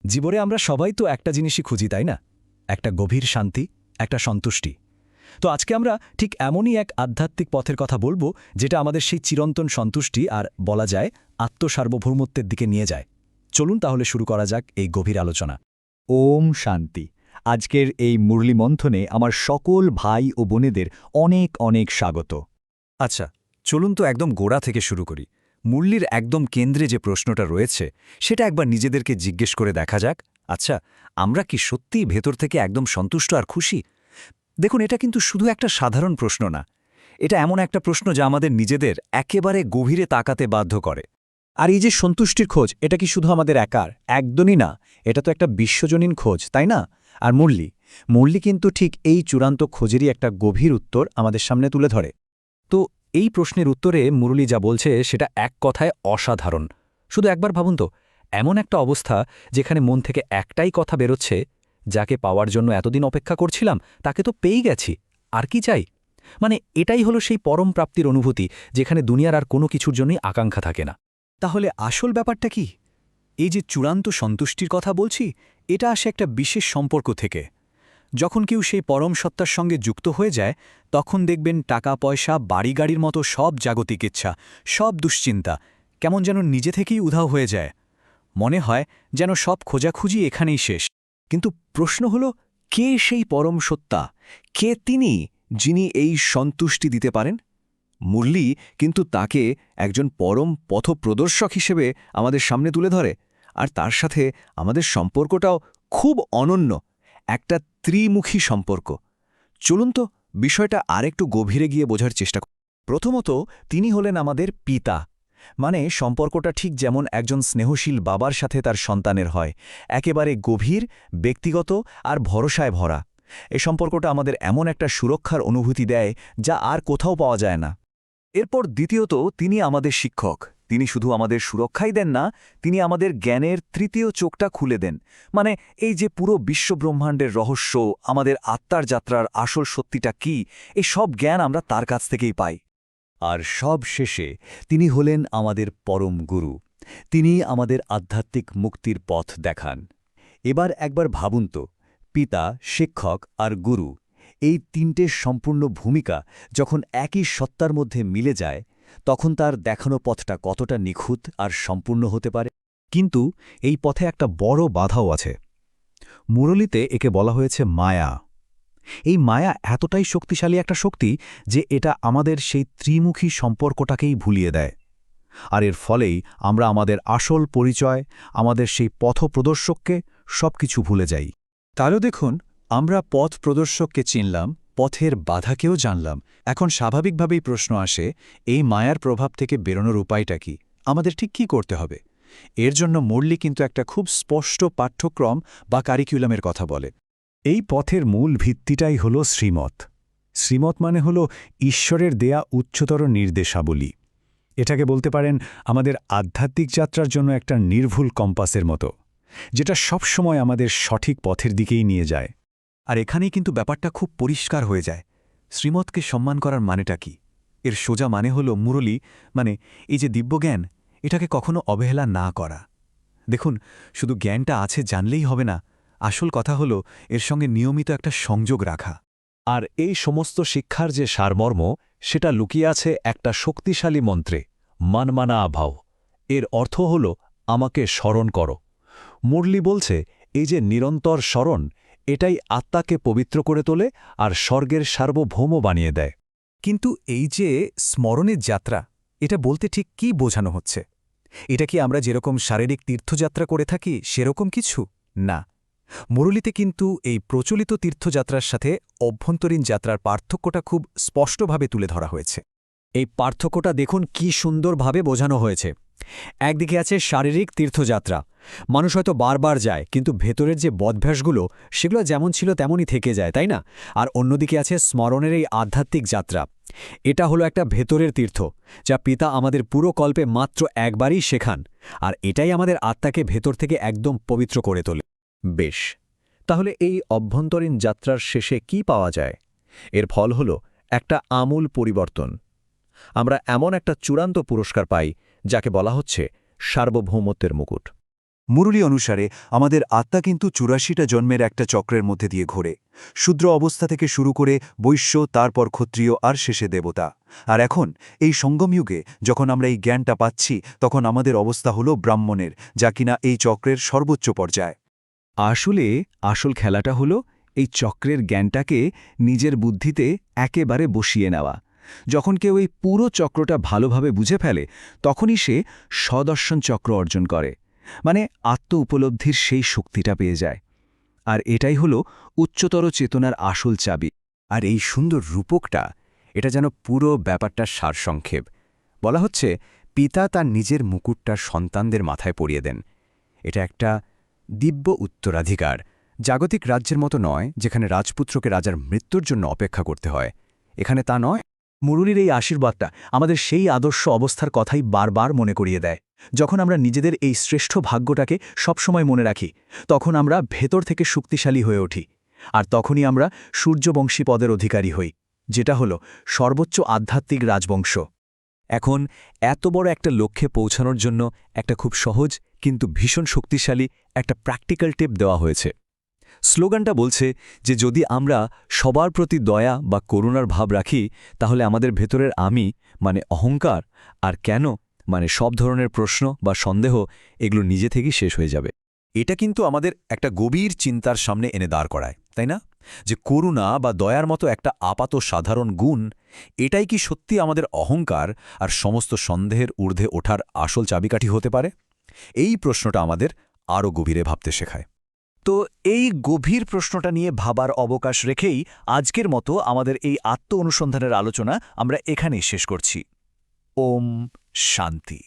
জীবনে আমরা সবাই তো একটা জিনিসই খুঁজি, তাই না? একটা গভীর শান্তি, একটা সন্তুষ্টি। তো আজকে আমরা ঠিক এমনই এক আধ্যাত্মিক পথের কথা বলবো, যেটা আমাদের সেই চিরন্তন সন্তুষ্টি আর বলা যায় আত্মসার্বভৌমত্বের দিকে নিয়ে যায়। চলুন তাহলে শুরু করা যাক এই গভীর আলোচনা। ওম শান্তি। আজকের এই মুরলী মন্থনে আমার সকল ভাই ও বোনেদের অনেক অনেক স্বাগত। আচ্ছা, চলুন তো একদম গোড়া থেকে শুরু করি। মুরলির একদম কেন্দ্রে যে প্রশ্নটা রয়েছে, সেটা একবার নিজেদেরকে জিজ্ঞেস করে দেখা যাক। আচ্ছা, আমরা কি সত্যিই ভেতর থেকে একদম সন্তুষ্ট আর খুশি? দেখুন, এটা কিন্তু শুধু একটা সাধারণ প্রশ্ন না। এটা এমন একটা প্রশ্ন যা আমাদের নিজেদের একেবারে গভীরে তাকাতে বাধ্য করে। আর এই যে সন্তুষ্টির খোঁজ, এটা কি শুধু আমাদের একার? একদমই না। এটা তো একটা বিশ্বজনীন খোঁজ, তাই না? আর মুরলী কিন্তু ঠিক এই চূড়ান্ত খোঁজেরই একটা গভীর উত্তর আমাদের সামনে তুলে ধরে। তো এই প্রশ্নের উত্তরে মুরলী যা বলছে সেটা এক কথায় অসাধারণ। শুধু একবার ভাবুন তো, এমন একটা অবস্থা যেখানে মন থেকে একটাই কথা বেরোচ্ছে, যাকে পাওয়ার জন্য এতদিন অপেক্ষা করছিলাম তাকে তো পেয়েই গেছি, আর কি চাই? মানে এটাই হলো সেই পরম প্রাপ্তির অনুভূতি, যেখানে দুনিয়ার আর কোনো কিছুর জন্যই আকাঙ্ক্ষা থাকে না। তাহলে আসল ব্যাপারটা কি? এই যে চূড়ান্ত সন্তুষ্টির কথা বলছি, এটা আসে একটা বিশেষ সম্পর্ক থেকে। যখন কেউ সেই পরম সত্তার সঙ্গে যুক্ত হয়ে যায়, তখন দেখবেন টাকা পয়সা, বাড়ি গাড়ির মতো সব জাগতিক ইচ্ছা, সব দুশ্চিন্তা কেমন যেন নিজে থেকেই উধাও হয়ে যায়। মনে হয় যেন সব খোঁজাখুঁজি এখানেই শেষ। কিন্তু প্রশ্ন হল, কে সেই পরম সত্তা? কে তিনি, যিনি এই সন্তুষ্টি দিতে পারেন? মুরলী কিন্তু তাকে একজন পরম পথপ্রদর্শক হিসেবে আমাদের সামনে তুলে ধরে। আর তার সাথে আমাদের সম্পর্কটাও খুব অনন্য, একটা ত্রিমুখী সম্পর্ক। চলুন তো বিষয়টা আরেকটু গভীরে গিয়ে বোঝার চেষ্টা করি। প্রথমত, তিনি হলেন আমাদের পিতা। মানে সম্পর্কটা ঠিক যেমন একজন স্নেহশীল বাবার সাথে তার সন্তানের হয়, একেবারে গভীর, ব্যক্তিগত আর ভরসায় ভরা। এই সম্পর্কটা আমাদের এমন একটা সুরক্ষার অনুভূতি দেয়, যা আর কোথাও পাওয়া যায় না। এরপর দ্বিতীয়ত, তিনি আমাদের শিক্ষক। তিনি শুধু আমাদের সুরক্ষাই দেন না, তিনি আমাদের জ্ঞানের তৃতীয় চোখটা খুলে দেন। মানে এই যে পুরো বিশ্বব্রহ্মাণ্ডের রহস্য, আমাদের আত্মার যাত্রার আসল সত্যিটা কি, এই সব জ্ঞান আমরা তার কাছ থেকেই পাই। আর সব শেষে তিনি হলেন আমাদের পরম গুরু। তিনি আমাদের আধ্যাত্মিক মুক্তির পথ দেখান। এবার একবার ভাবুন তো, পিতা, শিক্ষক আর গুরু, এই তিনটে সম্পূর্ণ ভূমিকা যখন একই সত্তার মধ্যে মিলে যায়, তখন তার দেখানো পথটা কতটা নিখুঁত আর সম্পূর্ণ হতে পারে। কিন্তু এই পথে একটা বড় বাধাও আছে। মুরলীতে একে বলা হয়েছে মায়া। এই মায়া এতটাই শক্তিশালী একটা শক্তি যে এটা আমাদের সেই ত্রিমুখী সম্পর্কটাকেই ভুলিয়ে দেয়। আর এর ফলেই আমরা আমাদের আসল পরিচয়, আমাদের সেই পথপ্রদর্শককে সবকিছু ভুলে যাই। তাহলে দেখুন, আমরা পথ প্রদর্শককে চিনলাম, পথের বাধাকেও জানলাম। এখন স্বাভাবিকভাবেই প্রশ্ন আসে, এই মায়ার প্রভাব থেকে বেরোনোর উপায়টা কি? আমাদের ঠিক কী করতে হবে? এর জন্য মুরলী কিন্তু একটা খুব স্পষ্ট পাঠ্যক্রম বা কারিকুলামের কথা বলে। এই পথের মূল ভিত্তিটাই হল শ্রীমত। শ্রীমত মানে হল ঈশ্বরের দেয়া উচ্চতর নির্দেশাবলী। এটাকে বলতে পারেন আমাদের আধ্যাত্মিক যাত্রার জন্য একটা নির্ভুল কম্পাসের মতো, যেটা সবসময় আমাদের সঠিক পথের দিকেই নিয়ে যায়। আর এখানেই কিন্তু ব্যাপারটা খুব পরিষ্কার হয়ে যায়। শ্রীমতকে সম্মান করার মানেটা কি? এর সোজা মানে হল মুরলী, মানে এই যে দিব্যজ্ঞান, এটাকে কখনো অবহেলা না করা। দেখুন, শুধু জ্ঞানটা আছে জানলেই হবে না, আসল কথা হল এর সঙ্গে নিয়মিত একটা সংযোগ রাখা। আর এই সমস্ত শিক্ষার যে সারমর্ম, সেটা লুকিয়ে আছে একটা শক্তিশালী মন্ত্রে, মানমানা আভাও। এর অর্থ হল আমাকে স্মরণ করো। মুরলী বলছে, এই যে নিরন্তর স্মরণ, এটাই আত্মাকে পবিত্র করে তোলে আর স্বর্গের সার্বভৌম বানিয়ে দেয়। কিন্তু এই যে স্মরণের যাত্রা, এটা বলতে ঠিক কী বোঝানো হচ্ছে? এটা কি আমরা যেরকম শারীরিক তীর্থযাত্রা করে থাকি সেরকম কিছু? না। মুরলীতে কিন্তু এই প্রচলিত তীর্থযাত্রার সাথে অভ্যন্তরীণ যাত্রার পার্থক্যটা খুব স্পষ্টভাবে তুলে ধরা হয়েছে। এই পার্থক্যটা দেখুন কি সুন্দরভাবে বোঝানো হয়েছে। একদিকে আছে শারীরিক তীর্থযাত্রা, মানুষ হয়তো বারবার যায়, কিন্তু ভেতরের যে বদভ্যাসগুলো সেগুলো যেমন ছিল তেমনই থেকে যায়, তাই না? আর অন্যদিকে আছে স্মরণের এই আধ্যাত্মিক যাত্রা। এটা হলো একটা ভেতরের তীর্থ, যা পিতা আমাদের পুরো কল্পে মাত্র একবারই শেখান, আর এটাই আমাদের আত্মাকে ভেতর থেকে একদম পবিত্র করে তোলে। বেশ, তাহলে এই অভ্যন্তরীণ যাত্রার শেষে কি পাওয়া যায়? এর ফল হল একটা আমূল পরিবর্তন। আমরা এমন একটা চূড়ান্ত পুরস্কার পাই, যাকে বলা হচ্ছে সার্বভৌমত্বের মুকুট। মুরলী অনুসারে আমাদের আত্মা কিন্তু ৮৪টা জন্মের একটা চক্রের মধ্যে দিয়ে ঘোরে। শূদ্র অবস্থা থেকে শুরু করে বৈশ্য, তারপর ক্ষত্রিয় আর শেষে দেবতা। আর এখন এই সঙ্গমযুগে যখন আমরা এই জ্ঞানটা পাচ্ছি, তখন আমাদের অবস্থা হলো ব্রাহ্মণের, যা কিনা এই চক্রের সর্বোচ্চ পর্যায়। আসলে আসল খেলাটা হলো এই চক্রের জ্ঞানটাকে নিজের বুদ্ধিতে একেবারে বসিয়ে নেওয়া। যখন কেউ এই পুরো চক্রটা ভালোভাবে বুঝে ফেলে, তখনই সে সদর্শন চক্র অর্জন করে, মানে আত্ম উপলব্ধির সেই শক্তিটা পেয়ে যায়। আর এটাই হলো উচ্চতর চেতনার আসল চাবি। আর এই সুন্দর রূপকটা, এটা যেন পুরো ব্যাপারটার সারসংক্ষেপ। বলা হচ্ছে, পিতা তার নিজের মুকুটটা সন্তানদের মাথায় পরিয়ে দেন। এটা একটা দিব্য উত্তরাধিকার, জাগতিক রাজ্যের মতো নয় যেখানে রাজপুত্রকে রাজার মৃত্যুর জন্য অপেক্ষা করতে হয়। এখানে তা নয়। মুরুলির এই আশীর্বাদটা আমাদের সেই আদর্শ অবস্থার কথাই বারবার মনে করিয়ে দেয়। যখন আমরা নিজেদের এই শ্রেষ্ঠ ভাগ্যটাকে সবসময় মনে রাখি, তখন আমরা ভেতর থেকে শক্তিশালী হয়ে উঠি। আর তখনই আমরা সূর্যবংশী পদের অধিকারী হই, যেটা হল সর্বোচ্চ আধ্যাত্মিক রাজবংশ। এখন এত বড় একটা লক্ষ্যে পৌঁছানোর জন্য একটা খুব সহজ কিন্তু ভীষণ শক্তিশালী একটা প্র্যাকটিক্যাল টিপ দেওয়া হয়েছে। স্লোগানটা বলছে যে যদি আমরা সবার প্রতি দয়া বা করুণার ভাব রাখি, তাহলে আমাদের ভেতরের আমি মানে অহংকার আর কেন মানে সব ধরনের প্রশ্ন বা সন্দেহ এগুলো নিজে থেকেই শেষ হয়ে যাবে। এটা কিন্তু আমাদের একটা গভীর চিন্তার সামনে এনে দাঁড় করায়, তাই না? যে করুণা বা দয়ার মতো একটা আপাত সাধারণ গুণ, এটাই কি সত্যি আমাদের অহংকার আর সমস্ত সন্দেহের ঊর্ধ্বে ওঠার আসল চাবিকাঠি হতে পারে? এই প্রশ্নটা আমাদের আরও গভীরে ভাবতে শেখায়। তো এই গভীর প্রশ্নটা নিয়ে ভাবার অবকাশ রেখেই আজকের মতো আমাদের এই আত্ম অনুসন্ধানের আলোচনা আমরা এখানেই শেষ করছি। ওম শান্তি।